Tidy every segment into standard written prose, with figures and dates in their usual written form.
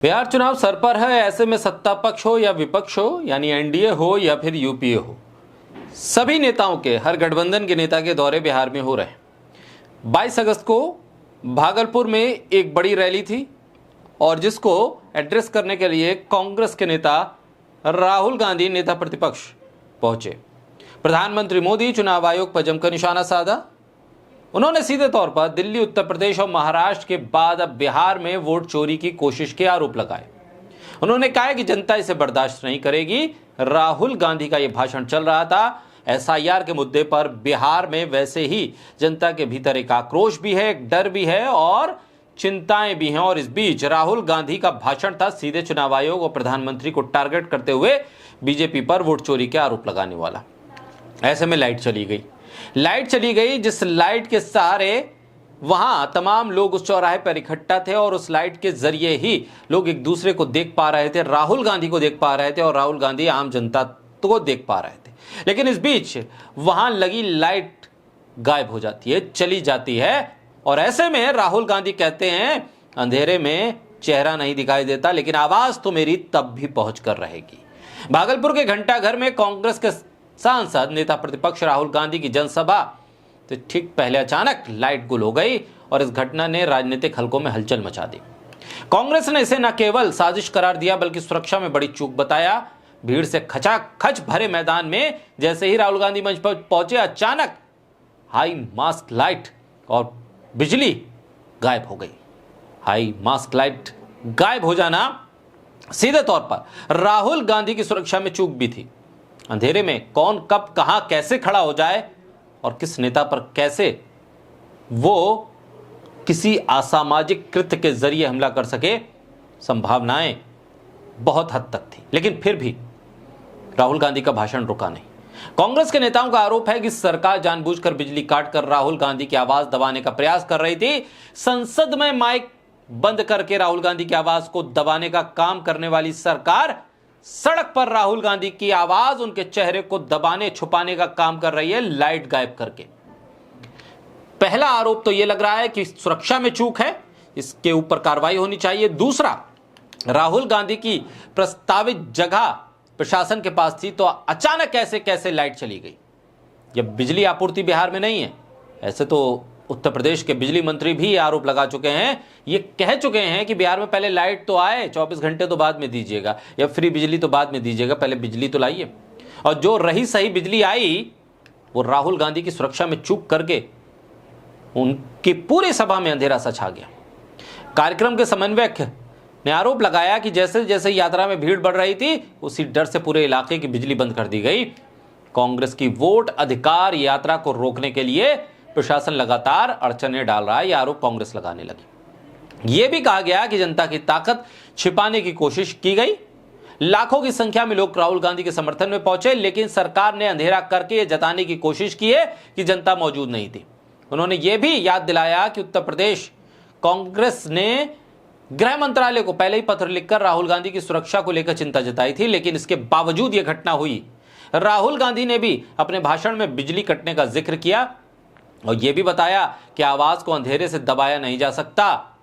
बिहार चुनाव सर पर है। ऐसे में सत्ता पक्ष हो या विपक्ष हो, यानी एनडीए हो या फिर यूपीए हो, सभी नेताओं के, हर गठबंधन के नेता के दौरे बिहार में हो रहे हैं। 22 अगस्त को भागलपुर में एक बड़ी रैली थी और जिसको एड्रेस करने के लिए कांग्रेस के नेता राहुल गांधी, नेता प्रतिपक्ष, पहुंचे। प्रधानमंत्री मोदी चुनाव आयोग पर जमकर निशाना साधा। उन्होंने सीधे तौर पर दिल्ली, उत्तर प्रदेश और महाराष्ट्र के बाद अब बिहार में वोट चोरी की कोशिश के आरोप लगाए। उन्होंने कहा कि जनता इसे बर्दाश्त नहीं करेगी। राहुल गांधी का यह भाषण चल रहा था एसआईआर के मुद्दे पर। बिहार में वैसे ही जनता के भीतर एक आक्रोश भी है, एक डर भी है और चिंताएं भी हैं। और इस बीच राहुल गांधी का भाषण था सीधे चुनाव आयोग और प्रधानमंत्री को टारगेट करते हुए बीजेपी पर वोट चोरी के आरोप लगाने वाला। ऐसे में लाइट चली गई, जिस लाइट के सहारे वहां तमाम लोग उस चौराहे पर इकट्ठा थे और उस लाइट के जरिए ही लोग एक दूसरे को देख पा रहे थे, राहुल गांधी को देख पा रहे थे और राहुल गांधी आम जनता को देख पा रहे थे। लेकिन इस बीच वहां लगी लाइट गायब हो जाती है, चली जाती है। और ऐसे में राहुल गांधी कहते हैं, अंधेरे में चेहरा नहीं दिखाई देता लेकिन आवाज तो मेरी तब भी पहुंच कर रहेगी। भागलपुर के घंटाघर में कांग्रेस के सांसद, नेता प्रतिपक्ष राहुल गांधी की जनसभा तो ठीक पहले अचानक लाइट गुल हो गई और इस घटना ने राजनीतिक हलकों में हलचल मचा दी। कांग्रेस ने इसे न केवल साजिश करार दिया बल्कि सुरक्षा में बड़ी चूक बताया। भीड़ से खचाखच भरे मैदान में जैसे ही राहुल गांधी मंच पर पहुंचे, अचानक हाई मास्क लाइट और बिजली गायब हो गई। हाई मास्क लाइट गायब हो जाना सीधे तौर पर राहुल गांधी की सुरक्षा में चूक भी थी। अंधेरे में कौन कब कहां कैसे खड़ा हो जाए और किस नेता पर कैसे वो किसी असामाजिक कृत्य के जरिए हमला कर सके, संभावनाएं बहुत हद तक थी। लेकिन फिर भी राहुल गांधी का भाषण रुका नहीं। कांग्रेस के नेताओं का आरोप है कि सरकार जानबूझकर बिजली काटकर राहुल गांधी की आवाज दबाने का प्रयास कर रही थी। संसद में माइक बंद करके राहुल गांधी की आवाज को दबाने का काम करने वाली सरकार सड़क पर राहुल गांधी की आवाज, उनके चेहरे को दबाने छुपाने का काम कर रही है, लाइट गायब करके। पहला आरोप तो यह लग रहा है कि सुरक्षा में चूक है, इसके ऊपर कार्रवाई होनी चाहिए। दूसरा, राहुल गांधी की प्रस्तावित जगह प्रशासन के पास थी तो अचानक कैसे लाइट चली गई। जब बिजली आपूर्ति बिहार में नहीं है, ऐसे तो उत्तर प्रदेश के बिजली मंत्री भी आरोप लगा चुके हैं, ये कह चुके हैं कि बिहार में पहले लाइट तो आए, 24 घंटे तो बाद में दीजिएगा, या फ्री बिजली तो बाद में दीजिएगा, पहले बिजली तो लाइए। और जो रही सही बिजली आई वो राहुल गांधी की सुरक्षा में चूक करके उनकी पूरी सभा में अंधेरा सा छा गया। कार्यक्रम के समन्वयक ने आरोप लगाया कि जैसे जैसे यात्रा में भीड़ बढ़ रही थी उसी डर से पूरे इलाके की बिजली बंद कर दी गई। कांग्रेस की वोट अधिकार यात्रा को रोकने के लिए प्रशासन लगातार अड़चने डाल रहा है, यह आरोप कांग्रेस लगाने लगी। यह भी कहा गया कि जनता की ताकत छिपाने की कोशिश की गई। लाखों की संख्या में लोग राहुल गांधी के समर्थन में पहुंचे, लेकिन सरकार ने अंधेरा करके यह जताने की कोशिश की है कि जनता मौजूद नहीं थी। उन्होंने यह भी याद दिलाया कि उत्तर प्रदेश कांग्रेस ने गृह मंत्रालय को पहले ही पत्र लिखकर राहुल गांधी की सुरक्षा को लेकर चिंता जताई थी, लेकिन इसके बावजूद यह घटना हुई। राहुल गांधी ने भी अपने भाषण में बिजली कटने का जिक्र किया और यह भी बताया कि आवाज को अंधेरे से दबाया नहीं जा सकता।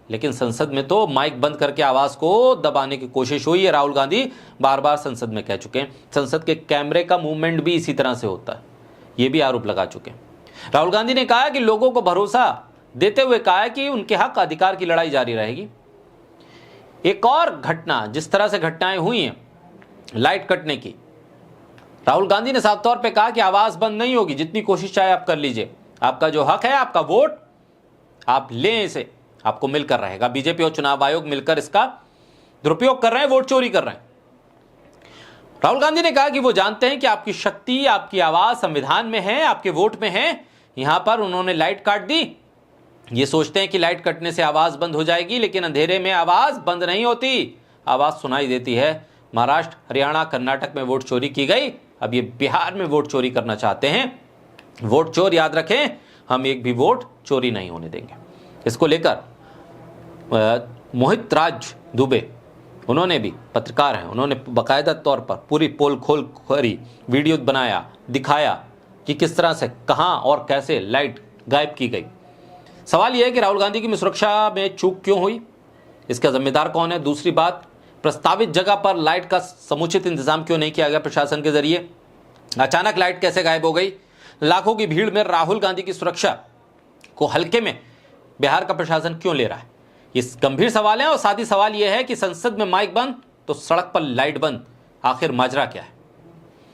लेकिन संसद में तो माइक बंद करके आवाज को दबाने की कोशिश हुई है। राहुल गांधी बार बार संसद में कह चुके हैं। संसद के कैमरे का मूवमेंट भी इसी तरह से होता है, यह भी आरोप लगा चुके हैं। राहुल गांधी ने कहा कि लोगों को भरोसा देते हुए कहा कि उनके हक अधिकार की लड़ाई जारी रहेगी। एक और घटना, जिस तरह से घटनाएं हुई हैं लाइट कटने की, राहुल गांधी ने साफ तौर पे कहा कि आवाज बंद नहीं होगी, जितनी कोशिश चाहे आप कर लीजिए, आपका जो हक है, आपका वोट आप लें, इसे आपको मिलकर रहेगा। बीजेपी और चुनाव आयोग मिलकर इसका दुरुपयोग कर रहे हैं, वोट चोरी कर रहे हैं। राहुल गांधी ने कहा कि वो जानते हैं कि आपकी शक्ति, आपकी आवाज संविधान में है, आपके वोट में है। यहां पर उन्होंने लाइट काट दी, ये सोचते हैं कि लाइट कटने से आवाज बंद हो जाएगी, लेकिन अंधेरे में आवाज बंद नहीं होती, आवाज सुनाई देती है। महाराष्ट्र, हरियाणा, कर्नाटक में वोट चोरी की गई, अब ये बिहार में वोट चोरी करना चाहते हैं। वोट चोर याद रखें, हम एक भी वोट चोरी नहीं होने देंगे। इसको लेकर मोहित राज दुबे, उन्होंने भी, पत्रकार हैं, उन्होंने बाकायदा तौर पर पूरी पोल खोल करी, वीडियो बनाया, दिखाया कि किस तरह से, कहां और कैसे लाइट गायब की गई। सवाल यह है कि राहुल गांधी की सुरक्षा में चूक क्यों हुई, इसका जिम्मेदार कौन है? दूसरी बात, प्रस्तावित जगह पर लाइट का समुचित इंतजाम क्यों नहीं किया गया प्रशासन के जरिए? अचानक लाइट कैसे गायब हो गई? लाखों की भीड़ में राहुल गांधी की सुरक्षा को हल्के में बिहार का प्रशासन क्यों ले रहा है? ये गंभीर सवाल है। और साथ ही सवाल यह है कि संसद में माइक बंद तो सड़क पर लाइट बंद, आखिर माजरा क्या है?